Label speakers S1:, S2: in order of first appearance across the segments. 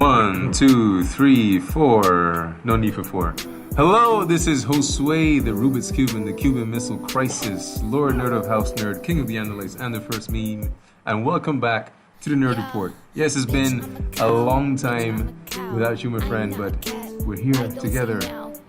S1: One, two, three, four. No need for four. Hello, this is Josue, the Rubik's Cube and the Cuban Missile Crisis, Lord Nerd of House Nerd, King of the Analytes, and the First Meme, and welcome back to the Nerd Report. Yes, it's been a long time without you, my friend, but we're here together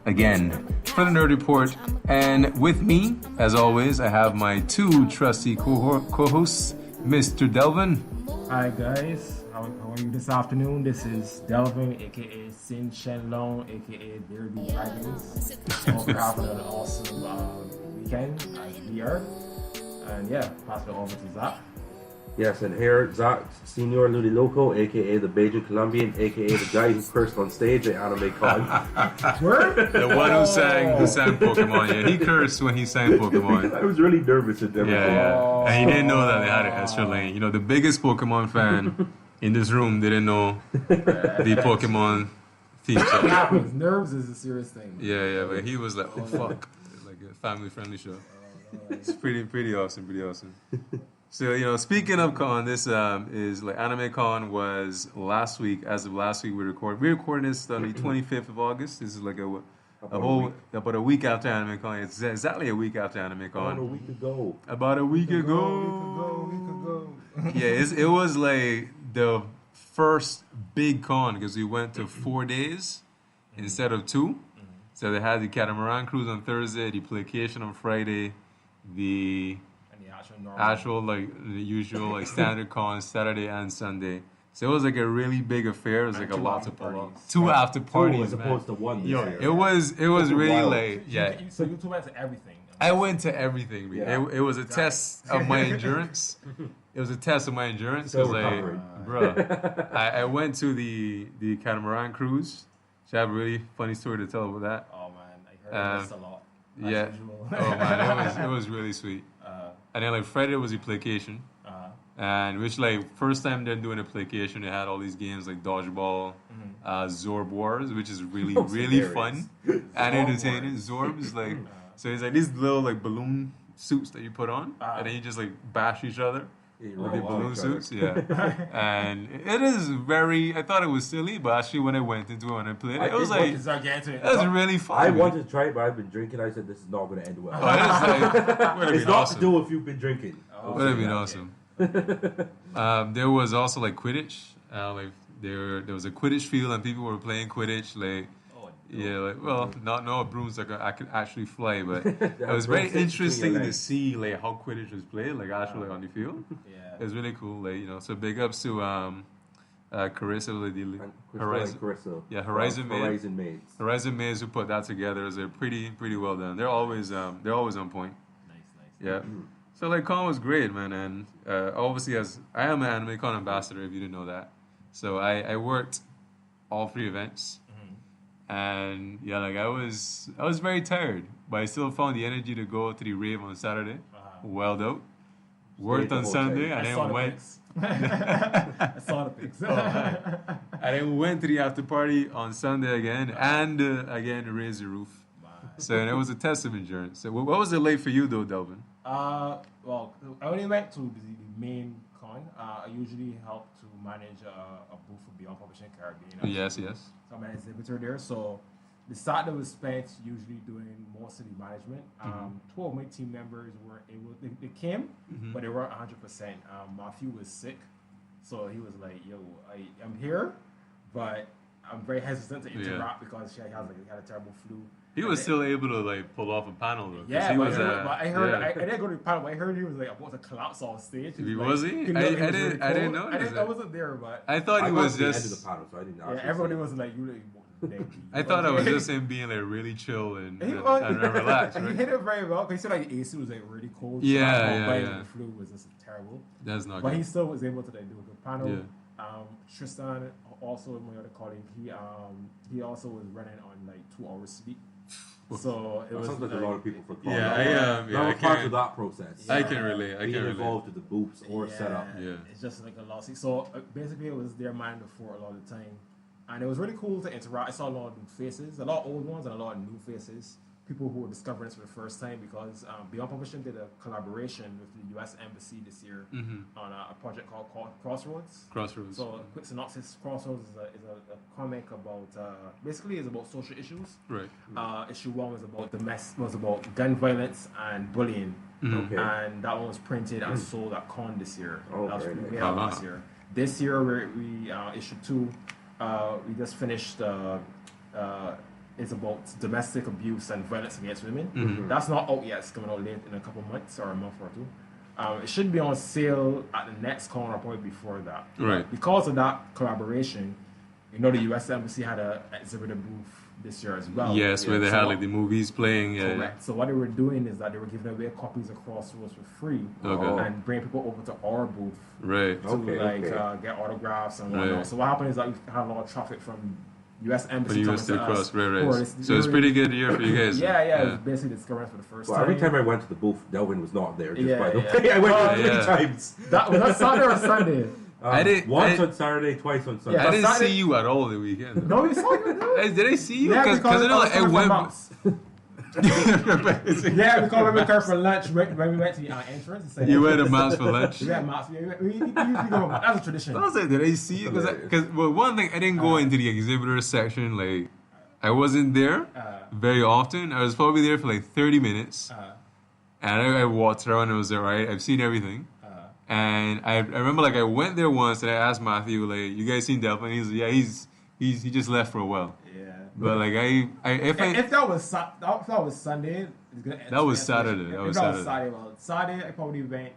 S1: again for the Nerd Report. And with me, as always, I have my two trusty co-hosts, Mr. Delvin.
S2: Hi guys, how are you this afternoon? This is Delvin, aka Sin Shen Long, aka Derby Dragons. Hope you're having an awesome weekend as we are. And yeah, pass it over to Zach.
S3: Yes, and here, Zach, Senior Ludi Loco, aka the Beijing Colombian, aka the guy who cursed on stage at Animekon.
S2: Word?
S1: The one who sang Pokemon. Yeah, he cursed when he sang Pokemon.
S3: I was really nervous at them.
S1: Yeah. And he didn't know that they had an extra lane. You know, the biggest Pokemon fan in this room didn't know the Pokemon theme
S2: It
S1: song.
S2: happens. Nerves is a serious thing.
S1: Yeah, but he was like, oh fuck. Like a family-friendly show. It's pretty awesome. So, you know, speaking of con, this is like Animekon was last week. As of last week, we're recording this on the 25th of August. This is like about a week after Animekon. It's exactly a week after Animekon. About a week ago. Yeah, it was like the first big con because we went to 4 days instead of 2. So they had the catamaran cruise on Thursday, the placation on Friday, the actual like the usual like standard con Saturday and Sunday. So it was like a really big affair. It was like a lot to pull off. 2 after parties,
S3: as opposed to one.
S1: Yo, it was really
S3: wild.
S1: like
S2: So you two went to everything.
S1: I went to everything.
S3: Yeah.
S1: It was a test of my endurance. It was a test of my endurance
S3: Still
S1: because
S3: recovering.
S1: bro, I went to the catamaran cruise. So I have a really funny story to tell about that.
S2: Oh man, I heard this a lot. As
S1: Yeah.
S2: usual.
S1: Oh man, it was really sweet. And then like Friday was the placation, and which like first time they're doing a placation, they had all these games like dodgeball, Zorb Wars, which is really fun and entertaining. Zorb is like so it's like these little like balloon suits that you put on, and then you just like bash each other. With the balloon suits, yeah. And it is very, I thought it was silly, but actually when I went into it, when I played it, it was like, it was really fun.
S3: I wanted to try it, but I've been drinking. I said this is not going to end well.
S1: Oh,
S3: It's not to do if you've been drinking.
S1: Would have been awesome. There was also like Quidditch. Like there was a Quidditch field and people were playing Quidditch. Like not brooms that I could actually fly, but it was very interesting to see like how Quidditch was played, like actually on the field.
S2: Yeah.
S1: It was really cool. Like, you know, so big ups to Carissa,
S3: Carissa.
S1: Yeah, Horizon
S3: Maids.
S1: Horizon Maids who put that together. They're pretty well done. They're always on point.
S2: Nice.
S1: Yeah. So like con was great, man, and obviously as I am an Animekon ambassador, if you didn't know that. So I worked all 3 events. And yeah, like I was very tired, but I still found the energy to go to the rave on Saturday. Welled out. Worked on Sunday, and then went.
S2: I saw the pics.
S1: And then went to the after party on Sunday again, and again to raise the roof. So it was a test of endurance. So what was it like for you though, Delvin?
S2: Well, I only went to the main con. I usually help to manage a booth for Beyond Publishing Caribbean.
S1: Yes.
S2: So I'm an exhibitor there. So the Saturday was spent usually doing most of the management. 2 of my team members weren't able. They came, but they weren't 100%. Matthew was sick, so he was like, "Yo, I'm here, but I'm very hesitant to interact because he had a terrible flu."
S1: He was still able to like pull off a panel though.
S2: Yeah,
S1: he
S2: but,
S1: was,
S2: I heard. I didn't go to the panel, but I heard he was like about to collapse on stage.
S1: Was he? I didn't know.
S2: I wasn't there, but
S1: I thought he was just.
S3: End of the panel, so I didn't.
S2: Everybody was like, "You."
S1: I thought it was just him being like really chill and relaxed. Right?
S2: He hit it very well because he said like AC was like really cold.
S1: Yeah.
S2: The flu was just terrible.
S1: That's not.
S2: But
S1: good.
S2: he still was able to like, do a good panel.
S1: Yeah.
S2: Tristan, also my other colleague, he also was running on like 2 hours sleep. So it was
S3: sounds like a lot of people for con.
S1: I
S3: part of that process.
S1: I can relate.
S3: Being involved with the booths or setup.
S1: Yeah.
S2: It's just like a lot. So basically, it was their mind before a lot of the time. And it was really cool to interact. I saw a lot of new faces, a lot of old ones and a lot of new faces. people who are discovering this for the first time because Beyond Publishing did a collaboration with the U.S. Embassy this year on a project called Crossroads.
S1: Crossroads.
S2: So a quick synopsis: Crossroads is a comic about basically is about social issues.
S1: Right.
S2: Issue 1 was about gun violence and bullying,
S3: Okay.
S2: and that one was printed and sold at Con this year.
S3: Oh,
S2: that was
S3: very
S2: way
S3: nice.
S2: out last year. This year we issue 2. We just finished. It's about domestic abuse and violence against women. That's not out yet. It's coming out late in a couple months or a month or 2. It should be on sale at the next con or probably before that.
S1: Right.
S2: Because of that collaboration, the U.S. Embassy had an exhibitor booth this year as well.
S1: Yes, where they had like the movies playing.
S2: Correct. So what they were doing is that they were giving away copies of Crossroads for free and bring people over to our booth
S1: Right.
S2: to get autographs and whatnot.
S1: Right.
S2: So what happened is that we had a lot of traffic from U.S. Embassy
S1: US to
S2: coming to us.
S1: cross, right. So it's pretty good year for you guys.
S2: Yeah. It was basically discovered for the first
S3: Well,
S2: time.
S3: every time I went to the booth, Delvin was not there. Just by the
S2: Yeah.
S3: way, I went
S1: Yeah.
S3: 3 times.
S2: Was that Saturday or Sunday?
S3: Once on Saturday, twice on Sunday.
S2: Yeah.
S1: I didn't
S2: Saturday-
S1: see you at all the weekend.
S2: No, you saw you.
S1: Hey, did I see you?
S2: Yeah,
S1: Because I know
S2: was
S1: I
S2: coming from
S1: went.
S2: Mouse. Yeah, because when we came for lunch, when we went to the entrance, he said,
S1: You went to Mouse for lunch.
S2: Yeah, Mouse. We usually go. That's a tradition.
S1: I was like, did I see you? Because well, one thing, I didn't go into the exhibitor section. Like, I wasn't there very often. I was probably there for like 30 minutes. And I walked around and I was there, right? I've seen everything. And I remember, like, I went there once and I asked Matthew, like, you guys seen Delvin? He's like, yeah, he just left for a while.
S2: Yeah.
S1: But like
S2: If that was Sunday, it's good.
S1: That was Saturday.
S2: If that was Saturday, I probably went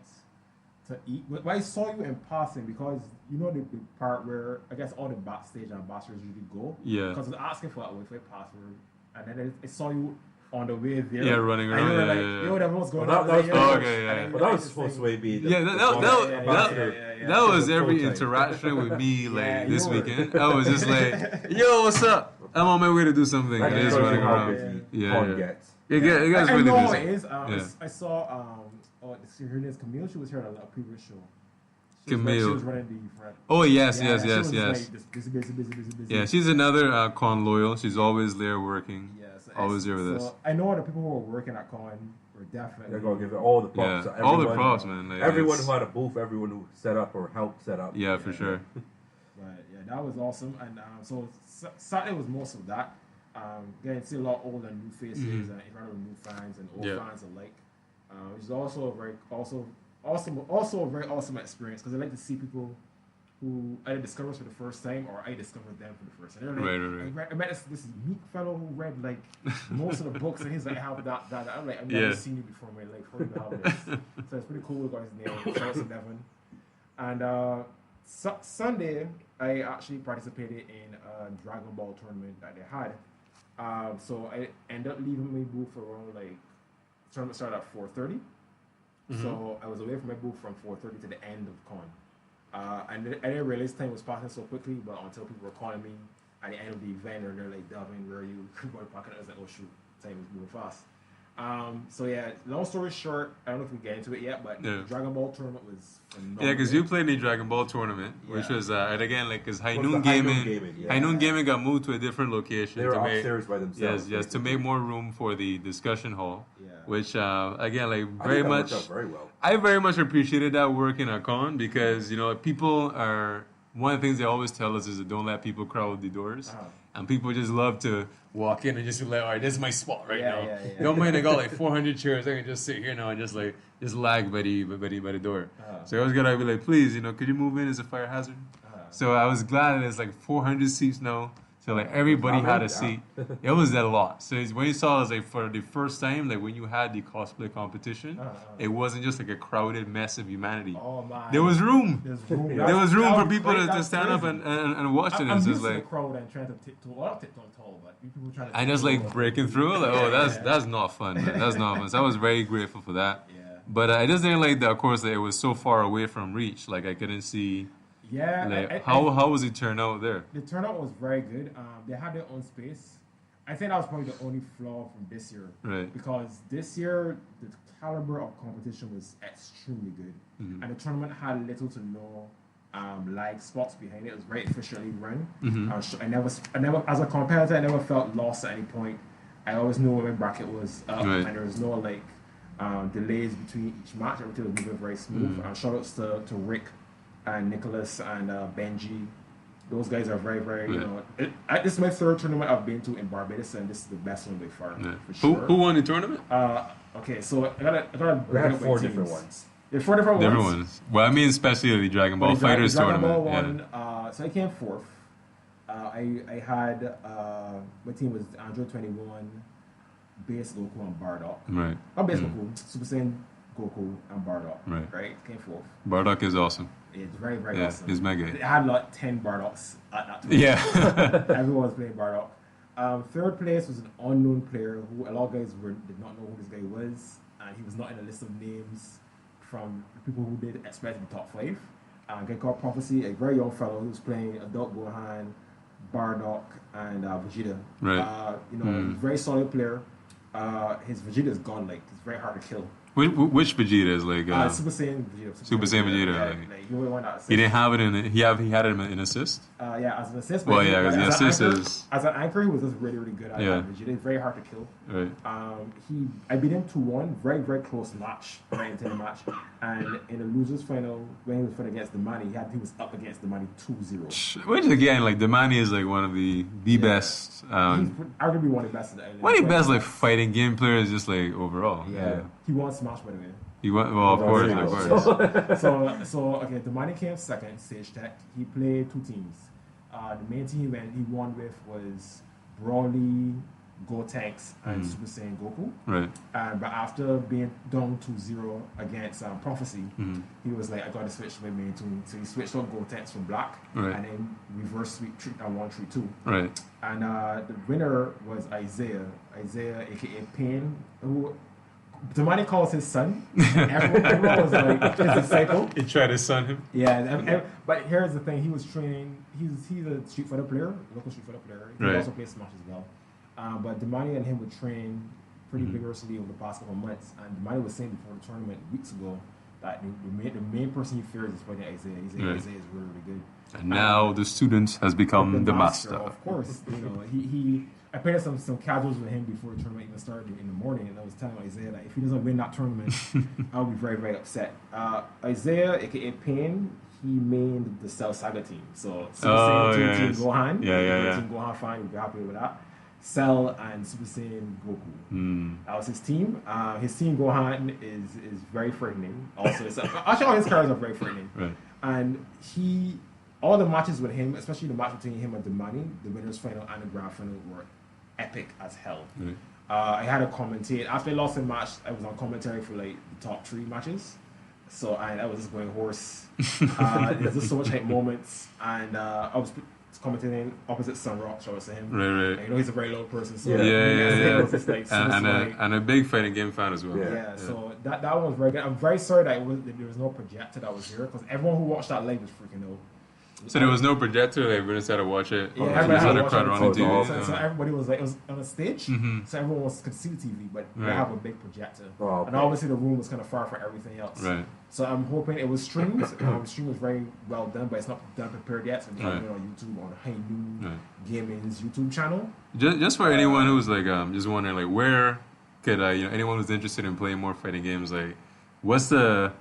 S2: to eat. But I saw you in passing because you know the part where I guess all the backstage ambassadors usually go.
S1: Yeah.
S2: Because I was asking for a Wi-Fi password, and then I saw you on the way there.
S1: Yeah, running around.
S2: And you were
S1: Yeah.
S2: yo, that was going
S3: Well,
S2: on.
S3: that was-
S1: okay, yeah.
S3: But that was supposed to be the
S1: That was every interaction with me like
S2: Yeah,
S1: this
S2: you were.
S1: weekend. I was just like, yo, what's up? I'm on my way to do something.
S3: That
S1: And
S3: just
S1: just
S3: shows you
S1: running
S3: how
S1: around.
S3: busy
S1: Yeah,
S3: Con
S1: yeah.
S3: gets.
S1: It gets
S2: I
S1: really
S2: know
S1: busy.
S2: it is.
S1: Yeah.
S2: I saw her name is Camille. She was here at a previous show. She
S1: Camille.
S2: was running the front.
S1: Oh yes,
S2: Yeah,
S1: yes,
S2: she
S1: yes,
S2: was
S1: yes.
S2: Like, just busy.
S1: Yeah, she's another con loyal. She's always there working.
S2: Yes,
S1: Always there with us.
S2: so I know the people who were working at Con were definitely.
S3: They're going to give it all the props.
S1: Yeah,
S3: to
S1: all the
S3: everyone.
S1: props, man. Like,
S3: Everyone
S1: it's-
S3: who had a booth, everyone who set up or helped set up.
S1: Yeah, for sure.
S2: But yeah, that was awesome. And so Saturday was most of that. Getting to see a lot of old and new faces and incredible new fans and old fans alike. Which is also a very awesome experience because I like to see people who either discover us for the first time or I discovered them for the first time. Like,
S1: Right.
S2: I met this meek fellow who read like most of the books and he's like, I have that. I'm like, I've never seen you before in my life. How do you have this? So it's pretty cool. Got his name. Shout out to Devin. And Sunday, I actually participated in a Dragon Ball tournament that they had. So I ended up leaving my booth around like tournament started at 4:30. So I was away from my booth from 4:30 to the end of Con. And I didn't realize time was passing so quickly, but until people were calling me at the end of the event, or they're like, Delvin, where are you? I was like, oh shoot, time is moving fast. So yeah, long story short, I don't know if we get into it yet, but the Dragon Ball tournament was phenomenal.
S1: Yeah, because you played the Dragon Ball tournament, which was, and again, like, because High Noon
S3: Gaming,
S1: Gaming got moved to a different location.
S3: They were
S1: to make,
S3: upstairs by themselves.
S1: Yes, to make more room for the discussion hall.
S2: Yeah.
S1: Which, again, like,
S3: I
S1: very
S3: think that
S1: much.
S3: worked out very well.
S1: I very much appreciated that working at Con because, people are. One of the things they always tell us is that don't let people crowd the doors. And people just love to walk in and just be like, all right, this is my spot right now.
S2: Yeah.
S1: Don't mind, I got like 400 chairs. I can just sit here now and just lag by the door. So I always gotta be like, please, could you move in as a fire hazard? So I was glad that it's like 400 seats now. So like everybody had a seat. It was a lot. So when you saw it, like for the first time, like when you had the cosplay competition, it wasn't just like a crowded mess of humanity.
S2: Oh my!
S1: There was room. There was room for people
S2: crazy.
S1: to stand up and watch it.
S2: I'm
S1: It's
S2: used
S1: just
S2: to the
S1: like
S2: crowd and trying to tiptoe on tall, but people trying to
S1: and just like breaking through. Like, oh, that's not fun. Man. That's not fun. So I was very grateful for that.
S2: Yeah.
S1: But I just didn't like that. Of course, that it was so far away from reach. Like I couldn't see.
S2: Yeah.
S1: Like, how was it turn out there?
S2: The turnout was very good. They had their own space. I think that was probably the only flaw from this year.
S1: Right.
S2: Because this year, the caliber of competition was extremely good. And the tournament had little to no live spots behind it. It was very efficiently run. I never, as a competitor, I never felt lost at any point. I always knew when my bracket was up,
S1: Right.
S2: and there was no like delays between each match. Everything was moving very smooth. And shout outs to Rick and Nicholas and Benji. Those guys are very, very, you know. This is my third tournament I've been to in Barbados, and this is the best one by far, for sure.
S1: Who won the tournament?
S2: Okay, so I gotta
S3: We had
S2: break up
S3: 4
S2: my
S3: different
S2: teams.
S3: ones.
S2: There's 4 different ones.
S1: Well, I mean, especially the Dragon Ball
S2: But the
S1: Fighters
S2: Dragon
S1: tournament.
S2: Ball one, so I came fourth. I had my team was Android 21, Base Goku and Bardock.
S1: Right.
S2: Not Base Goku, Super Saiyan Goku and Bardock.
S1: Right.
S2: Came fourth.
S1: Bardock is awesome.
S2: It's very, very
S1: Yeah,
S2: awesome.
S1: he's mega.
S2: I had like 10 Bardocks at that time.
S1: Yeah.
S2: Everyone was playing Bardock. Third place was an unknown player who a lot of guys did not know who this guy was, and he was not in a list of names from people who did expect to be top 5. A guy called Prophecy, a very young fellow who was playing Adult Gohan, Bardock, and Vegeta.
S1: Right.
S2: He's a very solid player. His Vegeta is godlike. It's very hard to kill.
S1: Which Vegeta is like
S2: Super Saiyan Vegeta.
S1: Super Saiyan Vegeta?
S2: Yeah,
S1: Like,
S2: he won that assist.
S1: he didn't have it in. He had it in assist.
S2: Yeah, as an assist.
S1: Well, yeah, because the
S2: as an
S1: assist
S2: anchor-
S1: is
S2: as an anchor, he was just really, really good at Vegeta. It's very hard to kill.
S1: right.
S2: I beat him 2-1, very, very close match, very intense match. And in the losers final, when he was fighting against Damani, he was up against Damani 2-0.
S1: Which again, like Damani is like one of the best.
S2: He's arguably one of the best.
S1: One of the best like fighting game players, just like overall.
S2: Yeah. He won Smash, by the way.
S1: He won. Well, of course.
S2: So okay, Damani came second, Sage Tech. He played 2 teams. The main team he won with was Broly, Gotenks, and Super Saiyan Goku.
S1: Right.
S2: But after being down 2-0 against Prophecy, he was like, I got to switch to my main team. So he switched on Gotenks from black,
S1: Right.
S2: and then reverse sweep 1-3-2.
S1: Right.
S2: And the winner was Isaiah, aka Pain, who Damani calls his son. Everyone was like his disciple.
S1: He tried to son him.
S2: Yeah, but here's the thing: he was training. He's a Street Fighter player, local Street Fighter player. He
S1: Right.
S2: also plays Smash as well. But Damani and him would train pretty vigorously over the past couple of months. And Damani was saying before the tournament weeks ago that the main person he fears is fighting Isaiah. He's saying
S1: Right.
S2: Isaiah is really, really good.
S1: And now the student has become the master.
S2: Of course, he. I played some casuals with him before the tournament even started in the morning, and I was telling Isaiah that if he doesn't win that tournament, I'll be very, very upset. Isaiah, aka Pain, he made the Cell Saga team. So Super Saiyan Team Gohan. Team Gohan fan, you'll be happy with that. Cell and Super Saiyan Goku. That was his team. His team Gohan is very frightening. Also, actually all his characters are very frightening.
S1: Right.
S2: And all the matches with him, especially the match between him and Damani, the winners final and the grand final, were epic as hell.
S1: Right.
S2: I had to commentate. After I lost the match, I was on commentary for like the top 3 matches. So I was just going hoarse. There's just so much hype moments. And I was commentating opposite Sunrock, so I was saying.
S1: Right.
S2: And, he's a very low person. So
S1: Yeah.
S2: it was just, like,
S1: And a big fighting game fan as well.
S2: Yeah. So that one was very good. I'm very sorry that there was no projector that was here, because everyone who watched that live was freaking out.
S1: So there was no projector, like everybody just had to watch it.
S2: Yeah,
S1: Everybody had a crowd on the TV.
S2: So everybody was like, it was on a stage, so everyone could see the TV, but they
S1: Right.
S2: have a big projector.
S3: Oh, okay.
S2: And obviously the room was kind of far from everything else.
S1: Right.
S2: So I'm hoping it was streamed. The stream was very well done, but it's not done prepared yet. So I'm
S1: Right.
S2: it on YouTube on High Noon
S1: Right.
S2: Gaming's YouTube channel.
S1: Just for anyone who's like just wondering like where could anyone who's interested in playing more fighting games, like what's the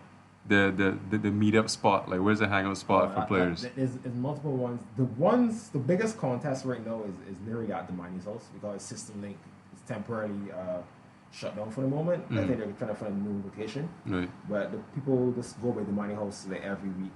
S1: meetup spot, like where's the hangout spot for players?
S2: There's multiple ones. The biggest contest right now is literally at Damani's house, because System Link is temporarily shut down for the moment. I think they're trying to find a new location.
S1: Right.
S2: But the people just go by Damani house like every week,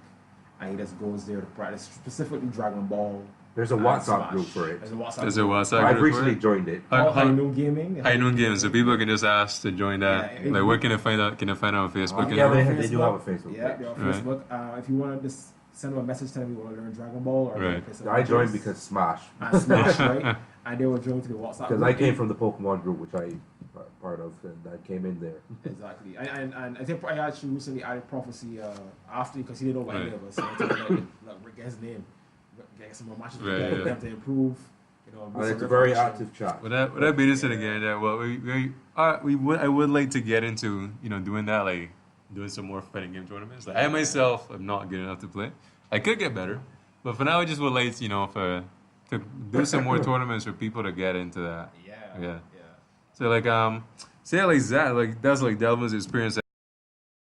S2: and he just goes there to practice specifically Dragon Ball.
S3: There's a
S2: and
S3: WhatsApp
S2: Smash.
S3: group for it.
S2: There's a WhatsApp
S1: Is there
S2: group.
S1: WhatsApp
S3: I've
S1: group for
S3: recently
S1: it?
S3: joined it.
S2: High Noon Gaming.
S1: High Noon Games, so people can just ask to join that.
S2: Yeah,
S1: Like where can they find out? Can they find out on Facebook?
S3: Yeah,
S1: and
S3: they do have a Facebook
S2: Yeah,
S3: page.
S2: they're on
S1: Right.
S2: Facebook. If you want to just send them a message telling me you want to learn Dragon Ball or
S1: Right.
S2: play some
S3: I joined
S2: games.
S3: because Smash.
S2: And Smash, right? And they will join to the WhatsApp
S3: Because
S2: group.
S3: I came from the Pokemon group, which I part of, and I came in there.
S2: Exactly. And I think I actually recently added Prophecy after, because he didn't know what any
S1: Right.
S2: of us. So I told him, like, get his name, get some more matches
S1: Right,
S2: together,
S1: yeah.
S2: get him to improve.
S3: And it's a very active chat.
S1: Would I be interested again? Yeah. Well, I would like to get into doing that, like doing some more fighting game tournaments. Like I myself am not good enough to play. I could get better, but for now I just would like to do some more tournaments for people to get into that.
S2: Yeah.
S1: So like say like that, like that's like Delvin's experience